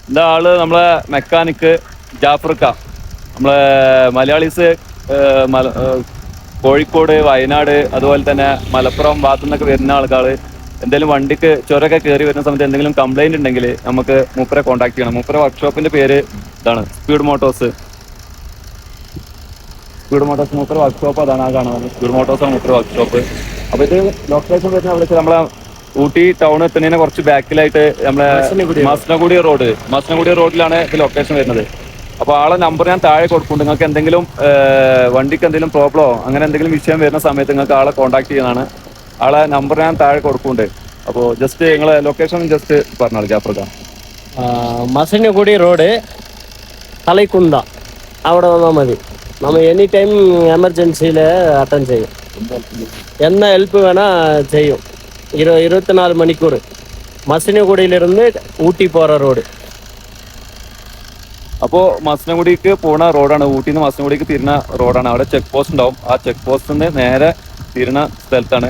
இந்த ആള് നമ്മളെ മെക്കാനിക്ക് ജാഫർക്ക. നമ്മളെ മലയാളീസ് കോഴിക്കോട്, വയനാട്, അതുപോലെ തന്നെ മലപ്പുറം ഭാഗത്തു നിന്നൊക്കെ വരുന്ന ആൾക്കാർ എന്തെങ്കിലും വണ്ടിക്ക് ചുരമൊക്കെ കയറി വരുന്ന സമയത്ത് എന്തെങ്കിലും കംപ്ലൈന്റ് ഉണ്ടെങ്കിൽ നമുക്ക് മൂപ്പരെ കോൺടാക്ട് ചെയ്യണം. മൂപ്പരെ വർക്ക്ഷോപ്പിന്റെ പേര് ഇതാണ്, സ്പീഡ് മോട്ടോഴ്സ്. സ്പീഡ് മോട്ടോഴ്സ് മൂപ്പര വർക്ക്ഷോപ്പ് അതാണ് ആ കാണുന്നത്. സ്പീഡ് മോട്ടോഴ്സ് ആണ് മൂപ്പര വർക്ക്ഷോപ്പ്. അപ്പൊ ഇത് ലൊക്കേഷൻ വരുന്ന അവിടെ നമ്മളെ ഊട്ടി ടൗൺ എത്തുന്നതിന് കുറച്ച് ബാക്കിലായിട്ട് നമ്മളെ മസനഗുഡി റോഡിലാണ് ഇത് ലൊക്കേഷൻ വരുന്നത്. അപ്പൊ ആളെ നമ്പർ ഞാൻ താഴെ കൊടുക്കുന്നുണ്ട്. നിങ്ങൾക്ക് എന്തെങ്കിലും വണ്ടിക്ക് എന്തെങ്കിലും പ്രോബ്ലമോ അങ്ങനെ എന്തെങ്കിലും വിഷയം വരുന്ന സമയത്ത് നിങ്ങൾക്ക് ആളെ കോൺടാക്ട് ചെയ്യുന്നതാണ്. ആളെ നമ്പർ ഞാൻ താഴെ കൊടുക്കുന്നുണ്ട്. അപ്പോൾ ജസ്റ്റ് നിങ്ങളെ ലൊക്കേഷൻ ജസ്റ്റ് പറഞ്ഞോളൂ ജാഫർക്ക. മസനഗുഡി റോഡ്, തലൈക്കുണ്ട, അവിടെ വന്നാൽ മതി. നമ്മൾ എനി ടൈം എമർജൻസിയിൽ അറ്റൻഡ് ചെയ്യും. என்ன ஹெல்ப் வேணால் செய்யும். 24 மணிக்கூர். മസനഗുഡിയിലിരുന്ന് ഊട്ടി പോகிற റോഡ്. അപ്പോൾ മസനഗുഡിക്ക് പോണ റോഡാണ്, ഊട്ടിയിൽ നിന്ന് മസനഗുഡിക്ക് തിരുന്ന റോഡാണ്. അവിടെ ചെക്ക് പോസ്റ്റ് ഉണ്ടാവും. ആ ചെക്ക് പോസ്റ്റിൽ നിന്ന് നേരെ തിരുന്ന സ്ഥലത്താണ്